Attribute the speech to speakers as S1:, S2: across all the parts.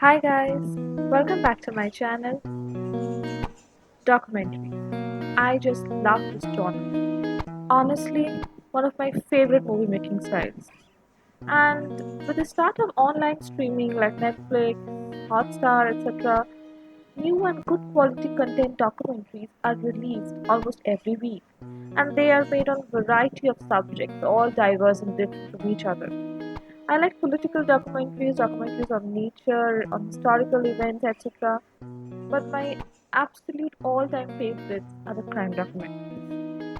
S1: Hi guys, welcome back to my channel, Documentaries. I just love this genre. Honestly, one of my favorite movie making styles. And with the start of online streaming like Netflix, Hotstar, etc., new and good quality content documentaries are released almost every week. And they are made on a variety of subjects, all diverse and different from each other. I like political documentaries, documentaries on nature, on historical events, etc. But my absolute all-time favorites are the crime documentaries.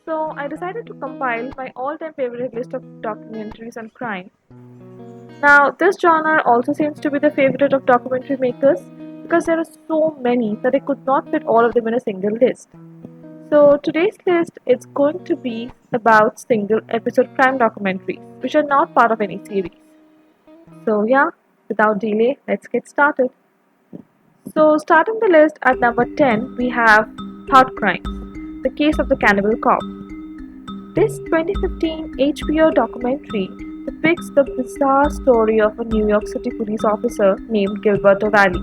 S1: So I decided to compile my all-time favorite list of documentaries on crime. Now, this genre also seems to be the favorite of documentary makers because there are so many that I could not fit all of them in a single list. So today's list is going to be about single episode crime documentaries, which are not part of any series. So yeah, without delay, let's get started. So starting the list at number 10, we have Thought Crimes, the case of the Cannibal Cop. This 2015 HBO documentary depicts the bizarre story of a New York City police officer named Gilberto Valley,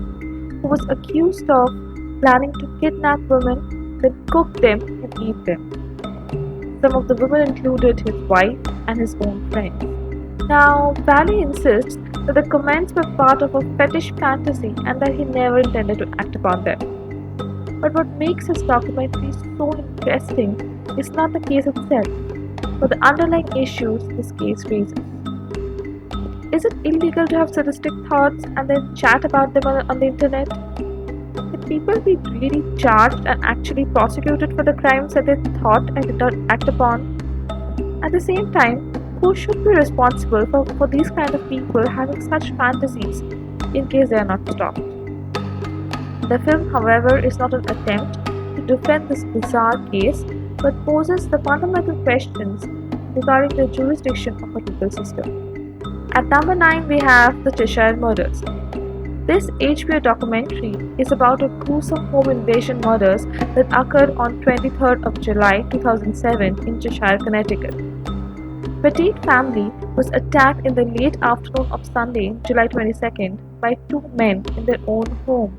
S1: who was accused of planning to kidnap women, then cook them and eat them. Some of the women included his wife and his own friends. Now, Valley insists that the comments were part of a fetish fantasy and that he never intended to act upon them. But what makes his documentary so interesting is not the case itself, but the underlying issues this case raises. Is it illegal to have sadistic thoughts and then chat about them on the internet? Can people be really charged and actually prosecuted for the crimes that they thought and did not act upon? At the same time, who should be responsible for these kind of people having such fantasies in case they are not stopped? The film, however, is not an attempt to defend this bizarre case but poses the fundamental questions regarding the jurisdiction of a legal system. At number 9, we have the Cheshire Murders. This HBO documentary is about a gruesome home invasion murders that occurred on 23rd of July 2007 in Cheshire, Connecticut. Petite family was attacked in the late afternoon of Sunday, July 22nd, by two men in their own home.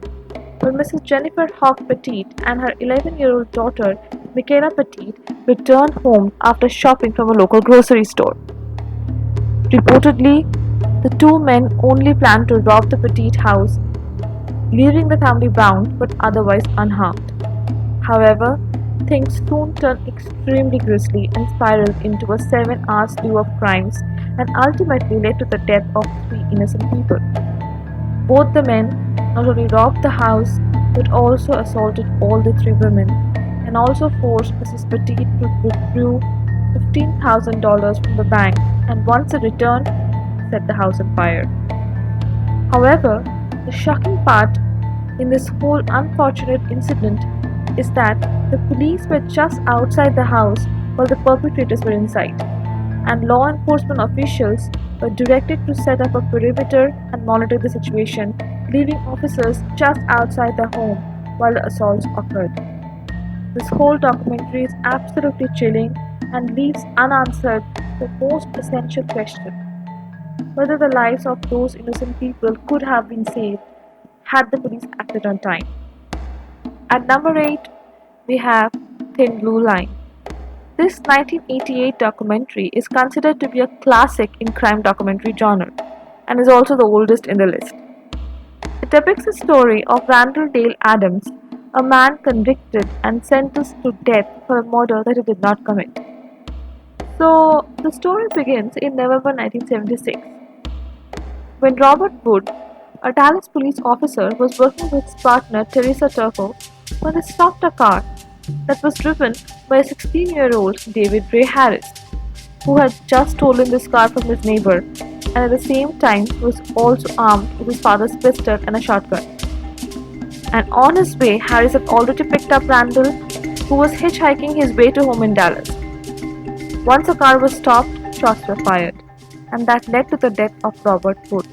S1: When Mrs. Jennifer Hawk Petite and her 11-year-old daughter, Michaela Petite, returned home after shopping from a local grocery store. Reportedly, the two men only planned to rob the Petite house, leaving the family bound but otherwise unharmed. However, things soon turned extremely grisly and spiraled into a 7-hour slew of crimes and ultimately led to the death of 3 innocent people. Both the men not only robbed the house but also assaulted all the 3 women and also forced Mrs. Petite to withdraw $15,000 from the bank and once it returned, set the house on fire. However, the shocking part in this whole unfortunate incident is that the police were just outside the house while the perpetrators were inside, and law enforcement officials were directed to set up a perimeter and monitor the situation, leaving officers just outside the home while the assaults occurred. This whole documentary is absolutely chilling and leaves unanswered the most essential question: whether the lives of those innocent people could have been saved had the police acted on time. At number 8, we have Thin Blue Line. This 1988 documentary is considered to be a classic in crime documentary genre and is also the oldest in the list. It depicts the story of Randall Dale Adams, a man convicted and sentenced to death for a murder that he did not commit. So, the story begins in November 1976, when Robert Wood, a Dallas police officer, was working with his partner Teresa Turco when they stopped a car that was driven by a 16-year-old David Ray Harris, who had just stolen this car from his neighbor and at the same time was also armed with his father's pistol and a shotgun. And on his way, Harris had already picked up Randall, who was hitchhiking his way to home in Dallas. Once the car was stopped, shots were fired, and that led to the death of Robert Wood.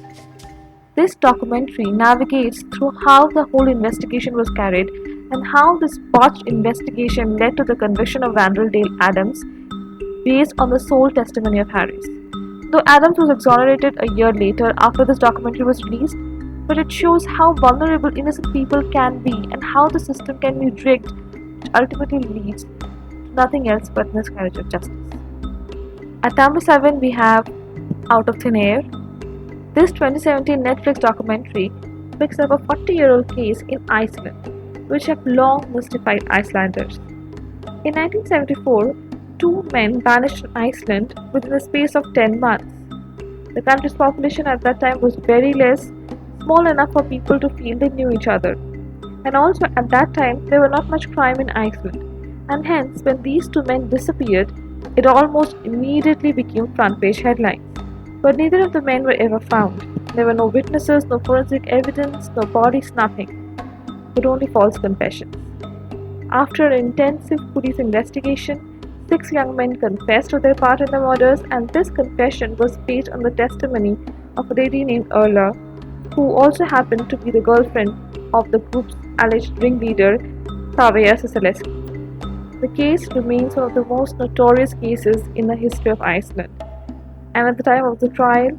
S1: This documentary navigates through how the whole investigation was carried and how this botched investigation led to the conviction of Randall Dale Adams based on the sole testimony of Harris. Though Adams was exonerated a year later after this documentary was released, but it shows how vulnerable innocent people can be and how the system can be rigged, which ultimately leads to nothing else but miscarriage of justice. At number 7, we have Out of Thin Air. This 2017 Netflix documentary picks up a 40-year-old case in Iceland, which have long mystified Icelanders. In 1974, two men vanished from Iceland within the space of 10 months. The country's population at that time was very less, small enough for people to feel they knew each other. And also at that time, there were not much crime in Iceland, and hence, when these two men disappeared, it almost immediately became front page headlines. But neither of the men were ever found. There were no witnesses, no forensic evidence, no bodies, nothing, but only false confessions. After an intensive police investigation, 6 young men confessed to their part in the murders, and this confession was based on the testimony of a lady named Erla, who also happened to be the girlfriend of the group's alleged ringleader, Savia Sisaleski. The case remains one of the most notorious cases in the history of Iceland, and at the time of the trial,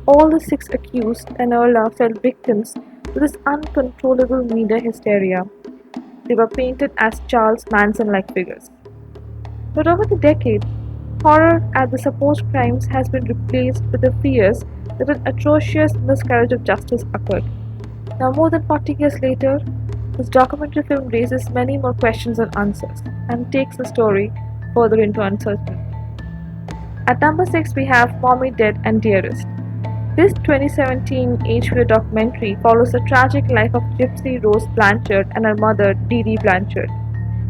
S1: all the 6 accused and Erla fell victims to this uncontrollable media hysteria. They were painted as Charles Manson-like figures. But over the decades, horror at the supposed crimes has been replaced with the fears that an atrocious miscarriage of justice occurred. Now, more than 40 years later, this documentary film raises many more questions and answers and takes the story further into uncertainty. At number 6, we have Mommy Dead and Dearest. This 2017 HBO documentary follows the tragic life of Gypsy Rose Blanchard and her mother, Dee Dee Blanchard.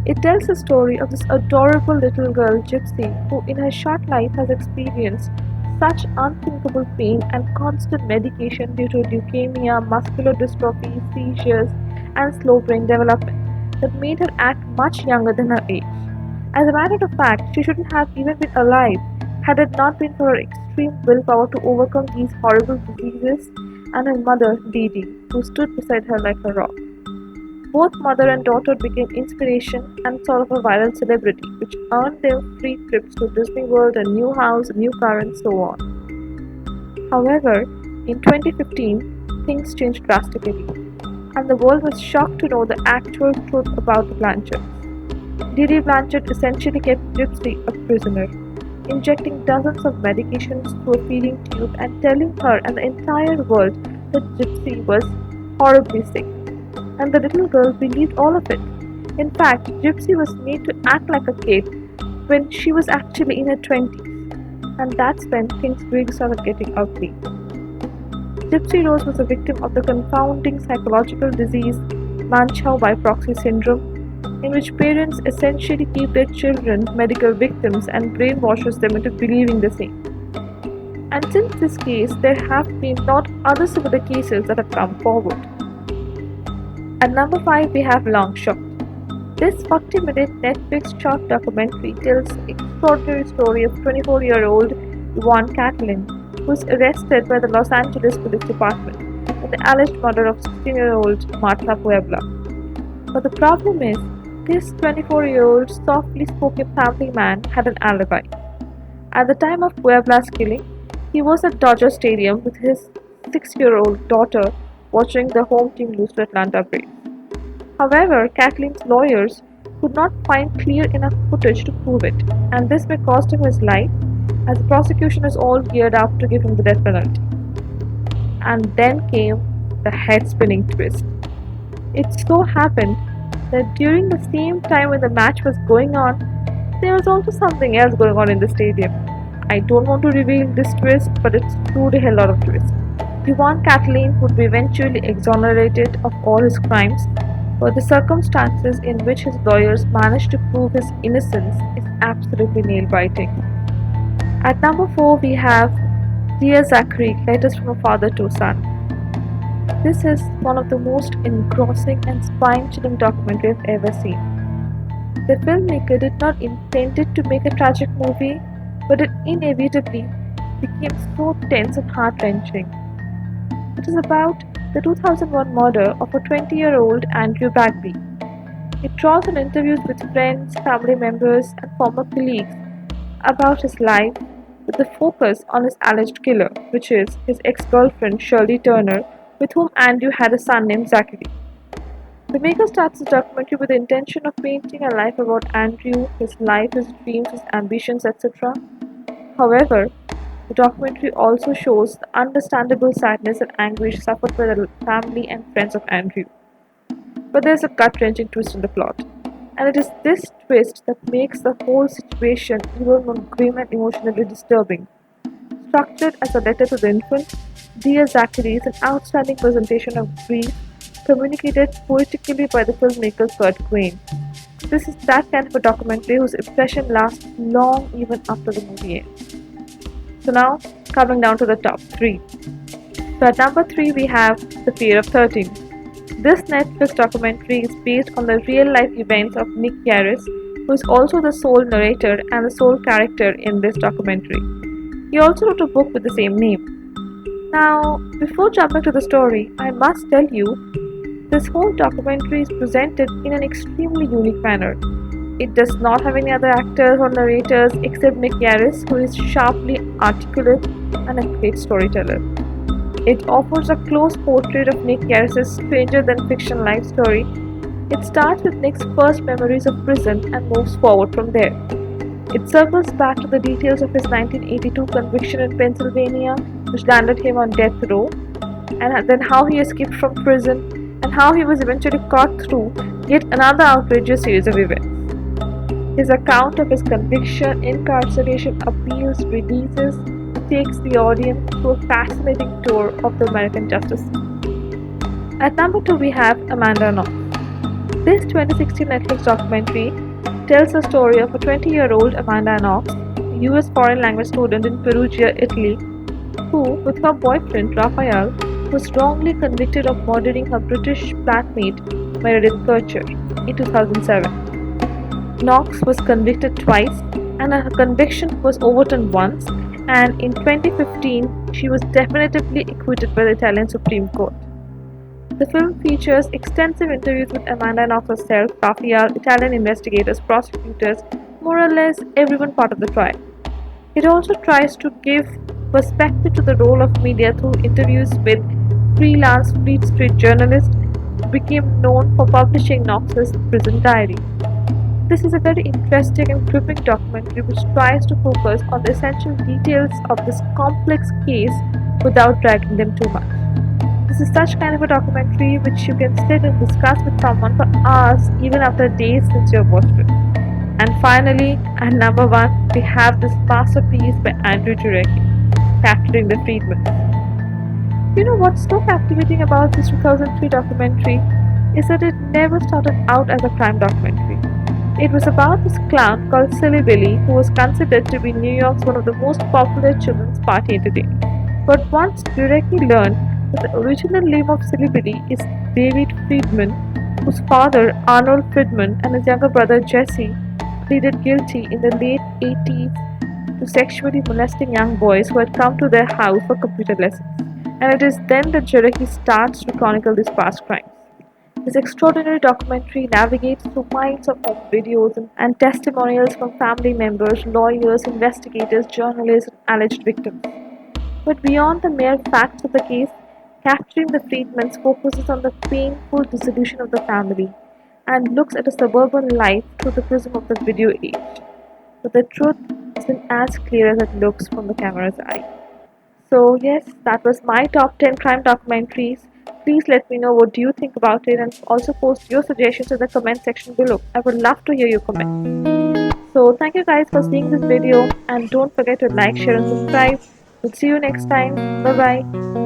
S1: It tells the story of this adorable little girl, Gypsy, who in her short life has experienced such unthinkable pain and constant medication due to leukemia, muscular dystrophy, seizures, and slow brain development that made her act much younger than her age. As a matter of fact, she shouldn't have even been alive had it not been for her extreme willpower to overcome these horrible diseases, and her mother, Dee Dee, who stood beside her like a rock. Both mother and daughter became inspiration and sort of a viral celebrity, which earned them free trips to Disney World, a new house, a new car, and so on. However, in 2015, things changed drastically, and the world was shocked to know the actual truth about the Blanchards. Dee Dee Blanchard essentially kept Gypsy a prisoner, injecting dozens of medications through a feeding tube and telling her and the entire world that Gypsy was horribly sick. And the little girl believed all of it. In fact, Gypsy was made to act like a kid when she was actually in her 20s, and that's when things really started getting ugly. Gypsy Rose was a victim of the confounding psychological disease Manchow by proxy syndrome, in which parents essentially keep their children medical victims and brainwashes them into believing the same. And since this case, there have been not other similar cases that have come forward. At number 5, we have Long Shot. This 40-minute Netflix short documentary tells the extraordinary story of 24-year-old Yvonne Catlin, who was arrested by the Los Angeles Police Department for the alleged murder of 16-year-old Martha Puebla. But the problem is, this 24-year-old softly spoken family man had an alibi. At the time of Puebla's killing, he was at Dodger Stadium with his 6-year-old daughter watching the home team lose to Atlanta Braves. However, Catlin's lawyers could not find clear enough footage to prove it, and this may cost him his life, as the prosecution is all geared up to give him the death penalty. And then came the head-spinning twist. It so happened that during the same time when the match was going on, there was also something else going on in the stadium. I don't want to reveal this twist, but it's truly a lot of twist. Yvonne Catlin would be eventually exonerated of all his crimes, but the circumstances in which his lawyers managed to prove his innocence is absolutely nail-biting. At number 4, we have Dear Zachary, Letters from a Father to a Son. This is one of the most engrossing and spine-chilling documentaries I've ever seen. The filmmaker did not intend it to make a tragic movie, but it inevitably became so tense and heart-wrenching. It is about the 2001 murder of a 20-year-old Andrew Bagby. It draws on interviews with friends, family members, and former colleagues about his life, with the focus on his alleged killer, which is his ex-girlfriend Shirley Turner, with whom Andrew had a son named Zachary. The maker starts the documentary with the intention of painting a life about Andrew, his life, his dreams, his ambitions, etc. However, the documentary also shows the understandable sadness and anguish suffered by the family and friends of Andrew. But there's a gut-wrenching twist in the plot, and it is this twist that makes the whole situation even more grim and emotionally disturbing. Structured as a letter to the infant, Dear Zachary is an outstanding presentation of grief communicated poetically by the filmmaker Kurt Green. This is that kind of a documentary whose impression lasts long even after the movie ends. So now, coming down to the top 3. So at number 3 we have The Fear of 13. This Netflix documentary is based on the real-life events of Nick Yaris, who is also the sole narrator and the sole character in this documentary. He also wrote a book with the same name. Now, before jumping to the story, I must tell you, this whole documentary is presented in an extremely unique manner. It does not have any other actors or narrators except Nick Yaris, who is sharply articulate and a great storyteller. It offers a close portrait of Nick Yaris' stranger-than-fiction life story. It starts with Nick's first memories of prison and moves forward from there. It circles back to the details of his 1982 conviction in Pennsylvania, which landed him on death row, and then how he escaped from prison, and how he was eventually caught through yet another outrageous series of events. His account of his conviction, incarceration, appeals, releases takes the audience through a fascinating tour of the American justice system. At number 2 we have Amanda Knox. This 2016 Netflix documentary tells the story of a 20-year-old Amanda Knox, a US foreign language student in Perugia, Italy, who, with her boyfriend Raphael, was wrongly convicted of murdering her British flatmate Meredith Kircher in 2007. Knox was convicted twice, and her conviction was overturned once, and in 2015 she was definitively acquitted by the Italian Supreme Court. The film features extensive interviews with Amanda Knox herself, Raphael, Italian investigators, prosecutors, more or less everyone part of the trial. It also tries to give perspective to the role of media through interviews with freelance Fleet Street journalist who became known for publishing Knox's prison diary. This is a very interesting and gripping documentary which tries to focus on the essential details of this complex case without dragging them too much. This is such kind of a documentary which you can sit and discuss with someone for hours even after days since you have watched it. And finally, at number 1, we have this masterpiece by Andrew Jarecki, Capturing the Freedmen. You know what's so captivating about this 2003 documentary is that it never started out as a crime documentary. It was about this clown called Silly Billy who was considered to be New York's one of the most popular children's party entertainers. But once Jarecki learned that the original name of Silly Billy is David Friedman, whose father Arnold Friedman and his younger brother Jesse pleaded guilty in the late 80s to sexually molesting young boys who had come to their house for computer lessons. And it is then that Jarecki starts to chronicle these past crimes. This extraordinary documentary navigates through miles of home videos and testimonials from family members, lawyers, investigators, journalists, and alleged victims. But beyond the mere facts of the case, Capturing the Freedmen focuses on the painful dissolution of the family and looks at a suburban life through the prism of the video age. But the truth isn't as clear as it looks from the camera's eye. So yes, that was my top 10 crime documentaries. Please let me know what do you think about it, and also post your suggestions in the comment section below. I would love to hear your comments. So thank you guys for seeing this video, and don't forget to like, share and subscribe. We'll see you next time. Bye bye.